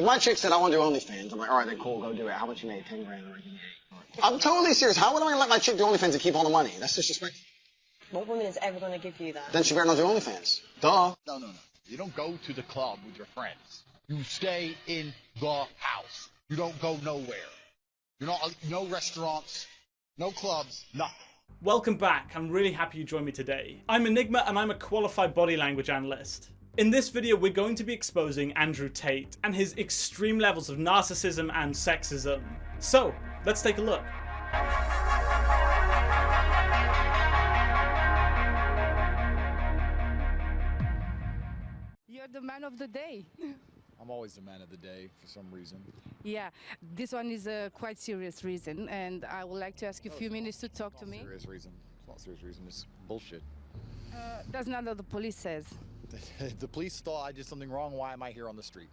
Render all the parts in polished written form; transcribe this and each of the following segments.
If my chick said, I want to do OnlyFans, I'm like, all right, then cool, go do it. How much you made? 10 grand already. I'm totally serious. How would I let my chick do OnlyFans and keep all the money? That's disrespectful. What woman is ever going to give you that? Then she better not do OnlyFans. Duh. No. You don't go to the club with your friends. You stay in the house. You don't go nowhere. You're not, no restaurants, no clubs, nothing. Welcome back. I'm really happy you joined me today. I'm Enigma and I'm a qualified body language analyst. In this video, we're going to be exposing Andrew Tate and his extreme levels of narcissism and sexism. So, let's take a look. You're the man of the day. I'm always the man of the day for some reason. Yeah, this one is a quite serious reason, and I would like to ask you a few minutes to talk to me. Serious reason. It's not a serious reason. It's bullshit. That's not what the police says. If the police thought I did something wrong, why am I here on the street?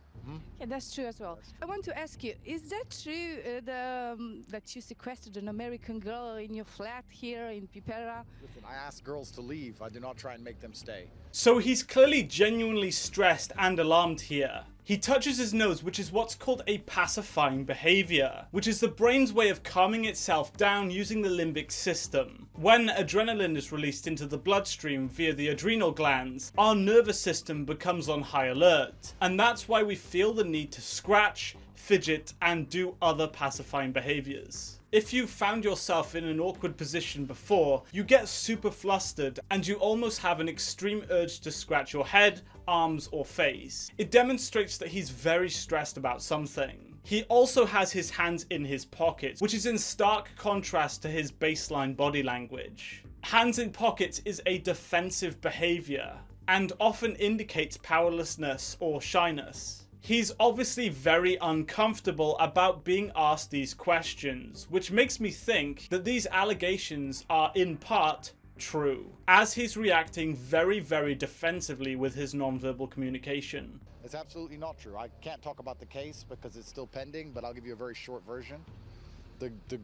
Yeah, that's true as well. I want to ask you, is that true that you sequestered an American girl in your flat here in Pipera? Listen, I ask girls to leave. I do not try and make them stay. So he's clearly genuinely stressed and alarmed here. He touches his nose, which is what's called a pacifying behavior, which is the brain's way of calming itself down using the limbic system. When adrenaline is released into the bloodstream via the adrenal glands, our nervous system becomes on high alert, and that's why we feel the need to scratch, fidget, and do other pacifying behaviors. If you've found yourself in an awkward position before, you get super flustered and you almost have an extreme urge to scratch your head, arms, or face. It demonstrates that he's very stressed about something. He also has his hands in his pockets, which is in stark contrast to his baseline body language. Hands in pockets is a defensive behavior and often indicates powerlessness or shyness. He's obviously very uncomfortable about being asked these questions, which makes me think that these allegations are in part true, as he's reacting very, very defensively with his nonverbal communication. It's absolutely not true. I can't talk about the case because it's still pending, but I'll give you a very short version.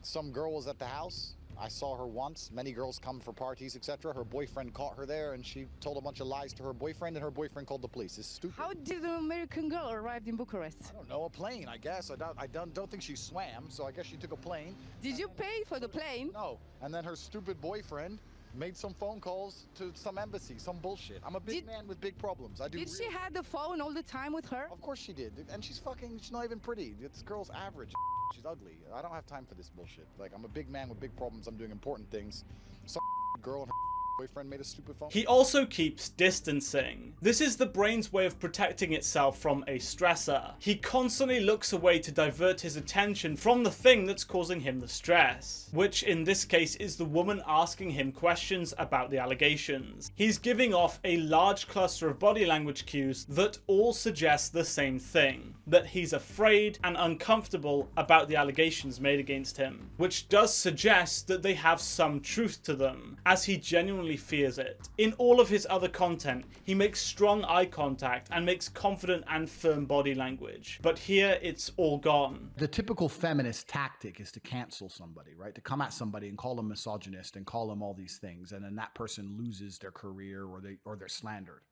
Some girl was at the house. I saw her once. Many girls come for parties, etc. Her boyfriend caught her there, and she told a bunch of lies to her boyfriend, and her boyfriend called the police. It's stupid. How did an American girl arrive in Bucharest? I don't know, a plane, I guess. I don't think she swam, so I guess she took a plane. Did you pay for the plane? No. And then her stupid boyfriend made some phone calls to some embassy, some bullshit. I'm a big man with big problems. Did she have the phone all the time with her? Of course she did. And she's not even pretty. This girl's average. She's ugly. I don't have time for this bullshit. Like, I'm a big man with big problems. I'm doing important things. Some girl and her boyfriend made a stupid phone. He also keeps distancing. This is the brain's way of protecting itself from a stressor. He constantly looks away to divert his attention from the thing that's causing him the stress, which in this case is the woman asking him questions about the allegations. He's giving off a large cluster of body language cues that all suggest the same thing, that he's afraid and uncomfortable about the allegations made against him, which does suggest that they have some truth to them, as he genuinely fears it. In all of his other content, he makes strong eye contact and makes confident and firm body language, but here it's all gone. The typical feminist tactic is to cancel somebody, right? To come at somebody and call them misogynist and call them all these things, and then that person loses their career or they're slandered.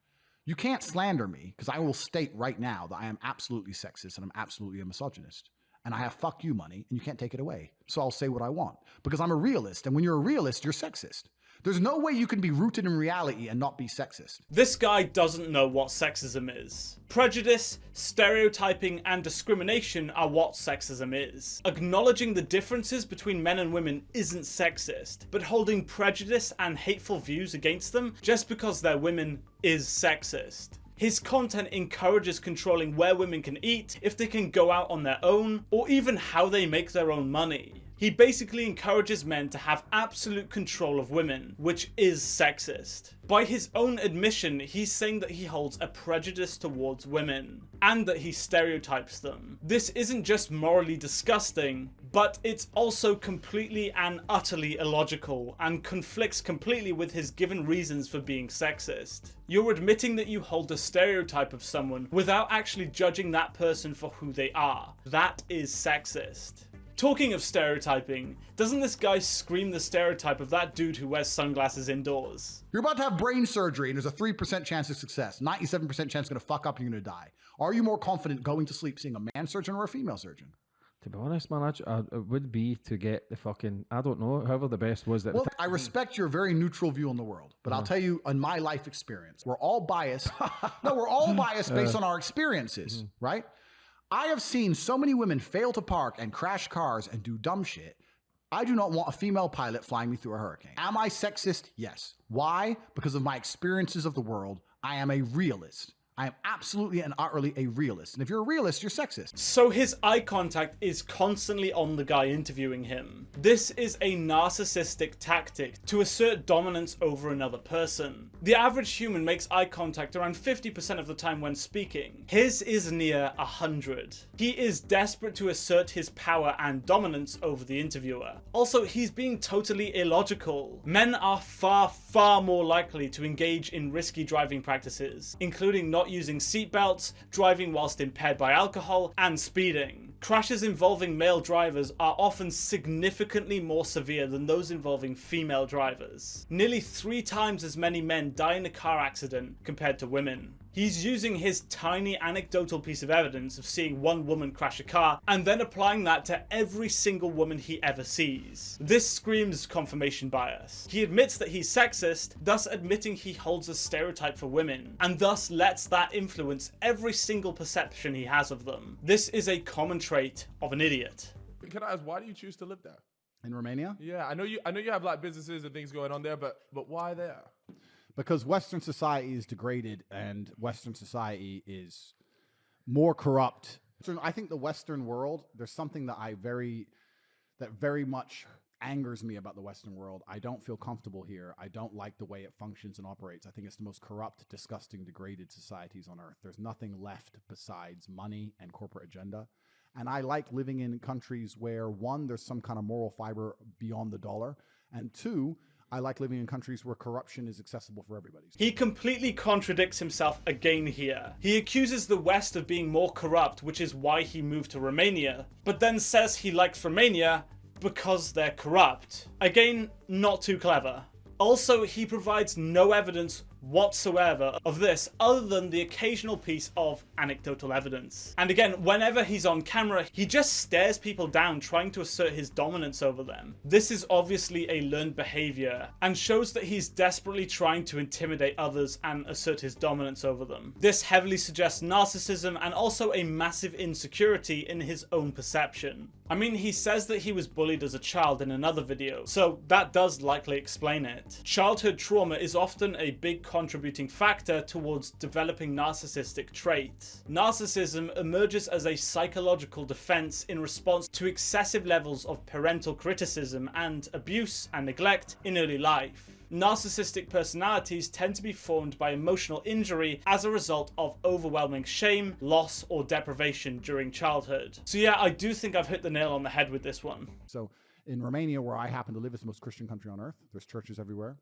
You can't slander me, because I will state right now that I am absolutely sexist and I'm absolutely a misogynist. And I have fuck you money and you can't take it away. So I'll say what I want because I'm a realist, and when you're a realist, you're sexist. There's no way you can be rooted in reality and not be sexist. This guy doesn't know what sexism is. Prejudice, stereotyping, and discrimination are what sexism is. Acknowledging the differences between men and women isn't sexist, but holding prejudice and hateful views against them just because they're women is sexist. His content encourages controlling where women can eat, if they can go out on their own, or even how they make their own money. He basically encourages men to have absolute control of women, which is sexist. By his own admission, he's saying that he holds a prejudice towards women, and that he stereotypes them. This isn't just morally disgusting, but it's also completely and utterly illogical, and conflicts completely with his given reasons for being sexist. You're admitting that you hold a stereotype of someone without actually judging that person for who they are. That is sexist. Talking of stereotyping, doesn't this guy scream the stereotype of that dude who wears sunglasses indoors? You're about to have brain surgery and there's a 3% chance of success. 97% chance you're gonna fuck up and you're gonna die. Are you more confident going to sleep seeing a man surgeon or a female surgeon? To be honest, man, it would be to get the fucking, I don't know, however the best was that. Well, I respect your very neutral view on the world, but I'll tell you, in my life experience, we're all biased. No, we're all biased based on our experiences, right? I have seen so many women fail to park and crash cars and do dumb shit. I do not want a female pilot flying me through a hurricane. Am I sexist? Yes. Why? Because of my experiences of the world. I am a realist. I am absolutely and utterly a realist. And if you're a realist, you're sexist. So his eye contact is constantly on the guy interviewing him. This is a narcissistic tactic to assert dominance over another person. The average human makes eye contact around 50% of the time when speaking. His is near 100. He is desperate to assert his power and dominance over the interviewer. Also, he's being totally illogical. Men are far, far more likely to engage in risky driving practices, including not using seatbelts, driving whilst impaired by alcohol, and speeding. Crashes involving male drivers are often significantly more severe than those involving female drivers. Nearly 3 times as many men die in a car accident compared to women. He's using his tiny anecdotal piece of evidence of seeing one woman crash a car and then applying that to every single woman he ever sees. This screams confirmation bias. He admits that he's sexist, thus admitting he holds a stereotype for women, and thus lets that influence every single perception he has of them. This is a common trait of an idiot. Can I ask, why do you choose to live there? In Romania? Yeah, I know you have like businesses and things going on there, but why there? Because Western society is degraded and Western society is more corrupt. I think the Western world, there's something that very much angers me about the Western world. I don't feel comfortable here. I don't like the way it functions and operates. I think it's the most corrupt, disgusting, degraded societies on earth. There's nothing left besides money and corporate agenda. And I like living in countries where, one, there's some kind of moral fiber beyond the dollar, and two, I like living in countries where corruption is accessible for everybody. He completely contradicts himself again here. He accuses the West of being more corrupt, which is why he moved to Romania, but then says he likes Romania because they're corrupt. Again, not too clever. Also, he provides no evidence whatsoever of this other than the occasional piece of anecdotal evidence. And again, whenever he's on camera, he just stares people down trying to assert his dominance over them. This is obviously a learned behavior and shows that he's desperately trying to intimidate others and assert his dominance over them. This heavily suggests narcissism and also a massive insecurity in his own perception. I mean, he says that he was bullied as a child in another video, so that does likely explain it. Childhood trauma is often a big contributing factor towards developing narcissistic traits. Narcissism emerges as a psychological defense in response to excessive levels of parental criticism and abuse and neglect in early life. Narcissistic personalities tend to be formed by emotional injury as a result of overwhelming shame, loss, or deprivation during childhood. So yeah, I do think I've hit the nail on the head with this one. So in Romania, where I happen to live, it's the most Christian country on earth. There's churches everywhere.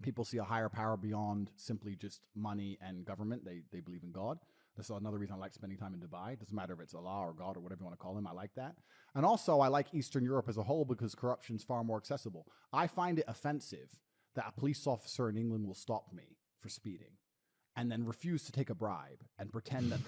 People see a higher power beyond simply just money and government. They believe in God. That's another reason I like spending time in Dubai. It doesn't matter if it's Allah or God or whatever you want to call him. I like that. And also, I like Eastern Europe as a whole because corruption's far more accessible. I find it offensive that a police officer in England will stop me for speeding and then refuse to take a bribe and pretend that...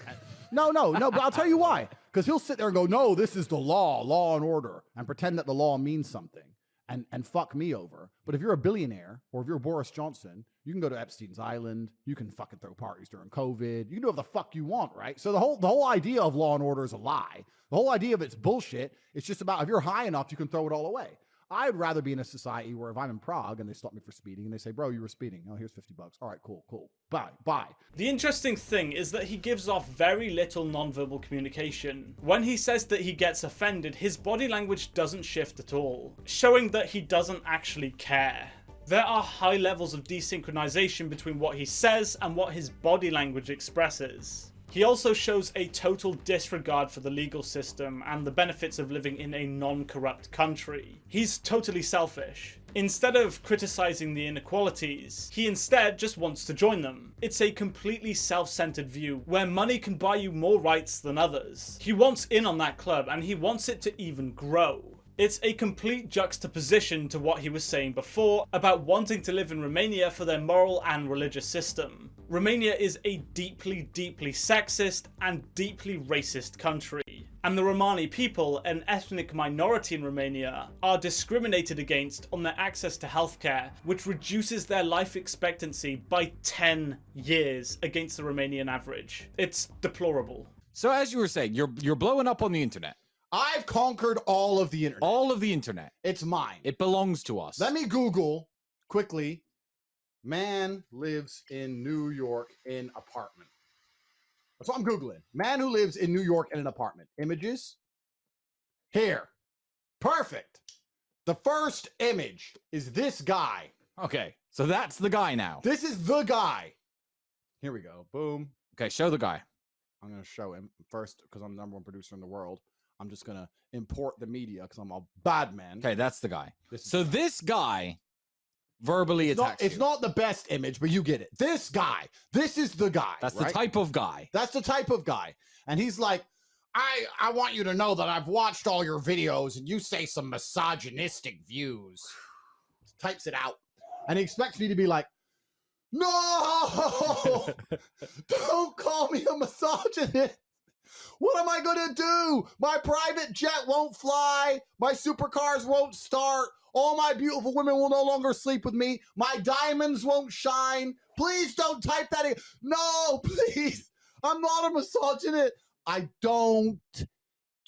No, but I'll tell you why. Because he'll sit there and go, no, this is the law and order, and pretend that the law means something. And fuck me over. But if you're a billionaire, or if you're Boris Johnson, you can go to Epstein's Island, you can fucking throw parties during COVID, you can do whatever the fuck you want, right? So the whole idea of law and order is a lie. The whole idea of it's bullshit. It's just about if you're high enough, you can throw it all away. I'd rather be in a society where if I'm in Prague and they stop me for speeding and they say, bro, you were speeding. Oh, here's $50. All right, cool. Bye. The interesting thing is that he gives off very little nonverbal communication. When he says that he gets offended, his body language doesn't shift at all, showing that he doesn't actually care. There are high levels of desynchronization between what he says and what his body language expresses. He also shows a total disregard for the legal system and the benefits of living in a non-corrupt country. He's totally selfish. Instead of criticizing the inequalities, he instead just wants to join them. It's a completely self-centered view where money can buy you more rights than others. He wants in on that club and he wants it to even grow. It's a complete juxtaposition to what he was saying before about wanting to live in Romania for their moral and religious system. Romania is a deeply, deeply sexist and deeply racist country. And the Romani people, an ethnic minority in Romania, are discriminated against on their access to healthcare, which reduces their life expectancy by 10 years against the Romanian average. It's deplorable. So as you were saying, you're blowing up on the internet. I've conquered all of the internet. All of the internet. It's mine. It belongs to us. Let me Google quickly. Man lives in New York in apartment. That's what I'm Googling. Man who lives in New York in an apartment. Images. Here. Perfect. The first image is this guy. Okay, so that's the guy now. This is the guy. Here we go. Boom. Okay, show the guy. I'm going to show him first because I'm the #1 producer in the world. I'm just going to import the media because I'm a bad man. Okay, that's the guy. So this guy verbally attacks you. It's not the best image, but you get it. This guy. This is the guy. That's right? the type of guy. That's the type of guy. And he's like, I want you to know that I've watched all your videos and you say some misogynistic views. Types it out. And he expects me to be like, no, don't call me a misogynist. What am I going to do? My private jet won't fly. My supercars won't start. All my beautiful women will no longer sleep with me. My diamonds won't shine. Please don't type that in. No, please. I'm not a misogynist. I don't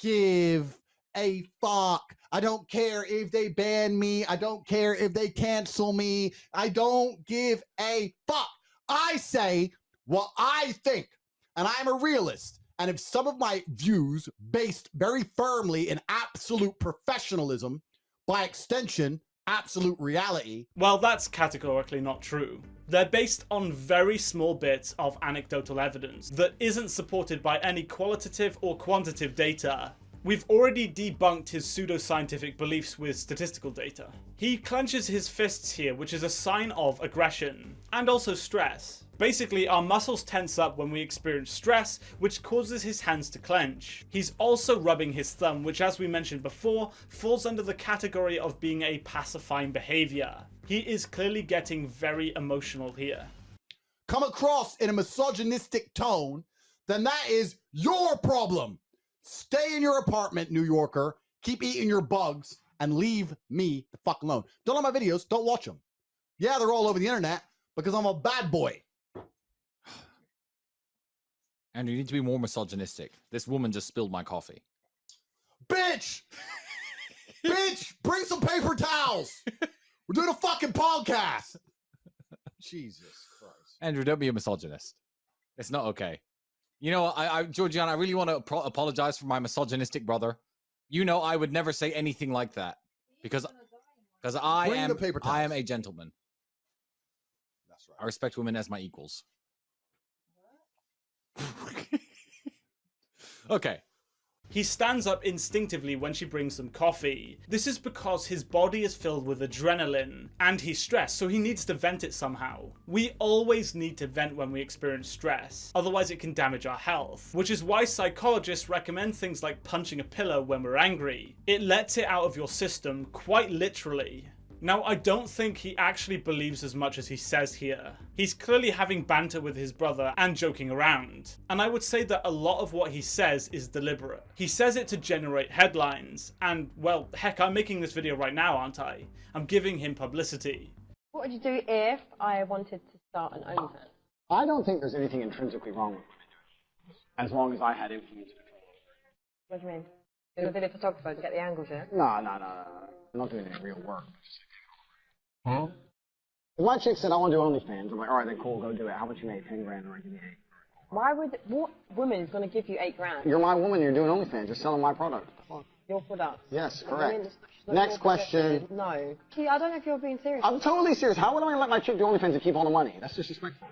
give a fuck. I don't care if they ban me. I don't care if they cancel me. I don't give a fuck. I say what I think, and I'm a realist. And if some of my views based very firmly in absolute professionalism, by extension, absolute reality. Well, that's categorically not true. They're based on very small bits of anecdotal evidence that isn't supported by any qualitative or quantitative data. We've already debunked his pseudoscientific beliefs with statistical data. He clenches his fists here, which is a sign of aggression, and also stress. Basically, our muscles tense up when we experience stress, which causes his hands to clench. He's also rubbing his thumb, which, as we mentioned before, falls under the category of being a pacifying behavior. He is clearly getting very emotional here. Come across in a misogynistic tone, then that is your problem. Stay in your apartment, New Yorker. Keep eating your bugs and leave me the fuck alone. Don't like my videos. Don't watch them. Yeah, they're all over the internet because I'm a bad boy. Andrew, you need to be more misogynistic. This woman just spilled my coffee. Bitch! Bitch! Bring some paper towels! We're doing a fucking podcast! Jesus Christ. Andrew, don't be a misogynist. It's not okay. You know, Georgiana, I really want to apologize for my misogynistic brother. You know, I would never say anything like that because I am a gentleman. That's right. I respect women as my equals. Okay. He stands up instinctively when she brings them coffee. This is because his body is filled with adrenaline and he's stressed, so he needs to vent it somehow. We always need to vent when we experience stress, otherwise it can damage our health, which is why psychologists recommend things like punching a pillow when we're angry. It lets it out of your system, quite literally. Now, I don't think he actually believes as much as he says here. He's clearly having banter with his brother and joking around. And I would say that a lot of what he says is deliberate. He says it to generate headlines. And, well, heck, I'm making this video right now, aren't I? I'm giving him publicity. What would you do if I wanted to start an OnlyFans? I don't think there's anything intrinsically wrong with women doing it, as long as I had influence and control. What do you mean? You're a video photographer to get the angles, yeah? No. I'm not doing any real work. Huh? If my chick said, I want to do OnlyFans, I'm like, all right, then cool, go do it. How much you make? 10 grand, or I give you 8. Why would, what woman is going to give you 8 grand? You're my woman, you're doing OnlyFans, you're selling my product. Your product? Yes, correct. Next question. No. See, I don't know if you're being serious. I'm totally serious. How would I let my chick do OnlyFans and keep all the money? That's disrespectful.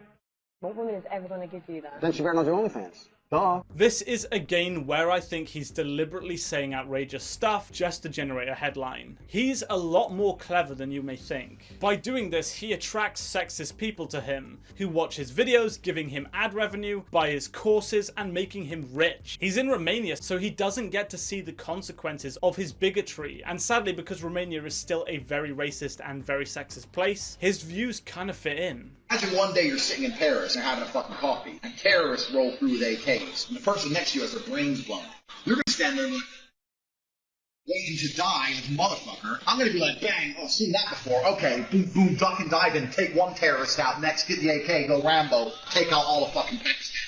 What woman is ever going to give you that? Then she better not do OnlyFans. Duh. This is again where I think he's deliberately saying outrageous stuff just to generate a headline. He's a lot more clever than you may think. By doing this, he attracts sexist people to him, who watch his videos, giving him ad revenue, buy his courses, and making him rich. He's in Romania, so he doesn't get to see the consequences of his bigotry, and sadly, because Romania is still a very racist and very sexist place, his views kind of fit in. Imagine one day you're sitting in Paris and having a fucking coffee, and terrorists roll through with AKs, and the person next to you has their brains blown. You're gonna stand there waiting to die, this motherfucker. I'm gonna be like, bang, I've seen that before. Okay, boom, boom, duck and dive in, take one terrorist out, next get the AK, go Rambo, take out all the fucking Pakistan.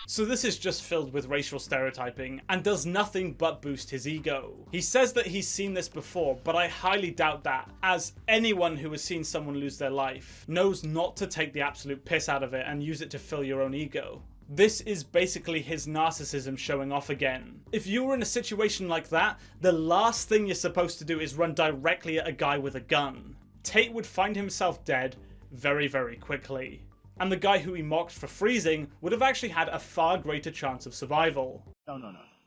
So this is just filled with racial stereotyping and does nothing but boost his ego. He says that he's seen this before, but I highly doubt that, as anyone who has seen someone lose their life knows not to take the absolute piss out of it and use it to fill your own ego. This is basically his narcissism showing off again. If you were in a situation like that, the last thing you're supposed to do is run directly at a guy with a gun. Tate would find himself dead very, very quickly. And the guy who he mocked for freezing would have actually had a far greater chance of survival. No.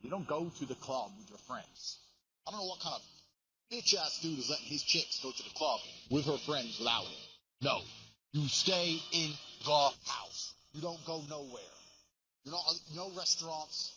You don't go to the club with your friends. I don't know what kind of bitch-ass dude is letting his chicks go to the club with her friends without him. No. You stay in the house. You don't go nowhere. No restaurants,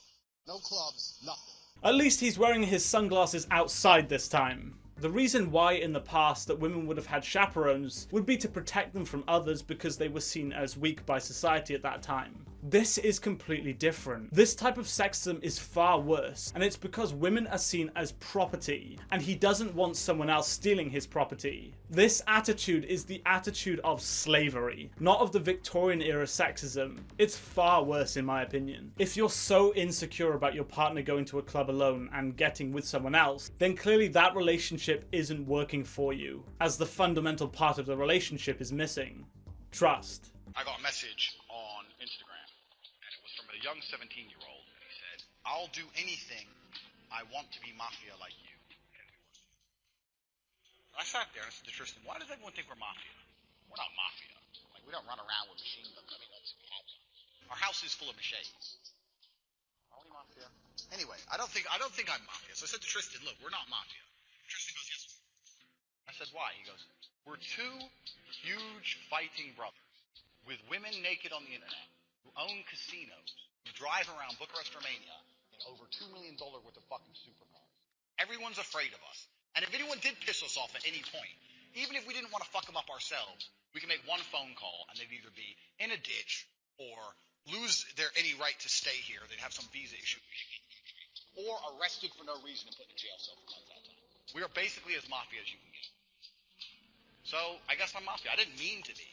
no clubs, nothing. At least he's wearing his sunglasses outside this time. The reason why in the past that women would have had chaperones would be to protect them from others because they were seen as weak by society at that time. This is completely different. This type of sexism is far worse, and it's because women are seen as property, and he doesn't want someone else stealing his property. This attitude is the attitude of slavery, not of the Victorian era sexism. It's far worse in my opinion. If you're so insecure about your partner going to a club alone and getting with someone else, then clearly that relationship isn't working for you, as the fundamental part of the relationship is missing. Trust. I got a message on Instagram, and it was from a young 17-year-old, and he said, "I'll do anything. I want to be mafia like you." And I sat there and I said to Tristan, "Why does everyone think we're mafia? We're not mafia. Like, we don't run around with machine guns. I mean, that's we have some. Our house is full of machetes. Are we mafia? Anyway, I don't think I'm mafia." So I said to Tristan, "Look, we're not mafia." Tristan goes, "Yes." I said, "Why?" He goes, "We're two huge fighting brothers with women naked on the internet, who own casinos, who drive around Bucharest, Romania, in over $2 million worth of fucking supercars. Everyone's afraid of us. And if anyone did piss us off at any point, even if we didn't want to fuck them up ourselves, we can make one phone call and they'd either be in a ditch or lose any right to stay here. They'd have some visa issue. Or arrested for no reason and put in a jail cell for months at a time. We are basically as mafia as you can get. So I guess I'm mafia. I didn't mean to be."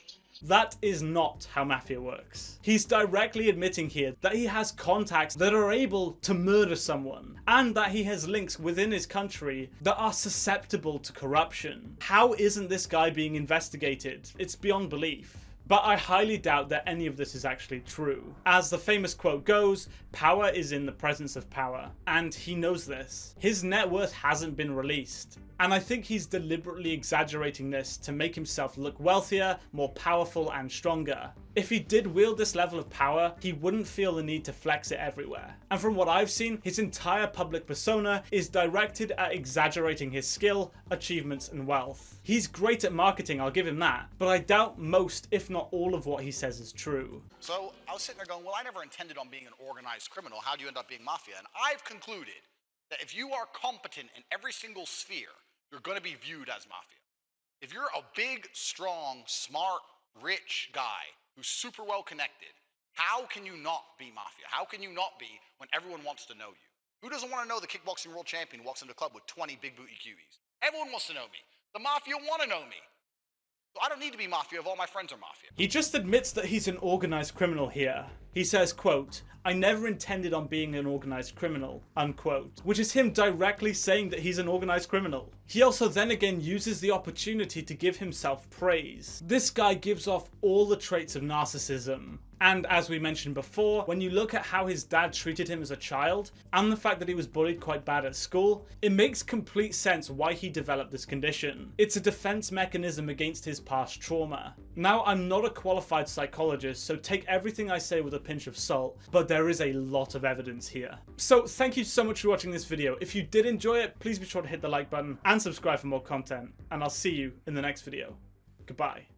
That is not how mafia works. He's directly admitting here that he has contacts that are able to murder someone, and that he has links within his country that are susceptible to corruption. How isn't this guy being investigated? It's beyond belief. But I highly doubt that any of this is actually true. As the famous quote goes, power is in the presence of power, and he knows this. His net worth hasn't been released, and I think he's deliberately exaggerating this to make himself look wealthier, more powerful, and stronger. If he did wield this level of power, he wouldn't feel the need to flex it everywhere. And from what I've seen, his entire public persona is directed at exaggerating his skill, achievements, and wealth. He's great at marketing, I'll give him that, but I doubt most, if not all of what he says is true. So I was sitting there going, well, I never intended on being an organized criminal. How do you end up being mafia? And I've concluded that if you are competent in every single sphere, you're going to be viewed as mafia. If you're a big, strong, smart, rich guy who's super well connected, how can you not be mafia? How can you not be when everyone wants to know you? Who doesn't want to know the kickboxing world champion who walks into a club with 20 big booty cuties? Everyone wants to know me. The mafia want to know me. So I don't need to be mafia if all my friends are mafia. He just admits that he's an organized criminal here. He says, quote, "I never intended on being an organized criminal," unquote, which is him directly saying that he's an organized criminal. He also then again uses the opportunity to give himself praise. This guy gives off all the traits of narcissism. And as we mentioned before, when you look at how his dad treated him as a child, and the fact that he was bullied quite bad at school, it makes complete sense why he developed this condition. It's a defense mechanism against his past trauma. Now, I'm not a qualified psychologist, so take everything I say with a pinch of salt, but there is a lot of evidence here. So thank you so much for watching this video. If you did enjoy it, please be sure to hit the like button and subscribe for more content, and I'll see you in the next video. Goodbye.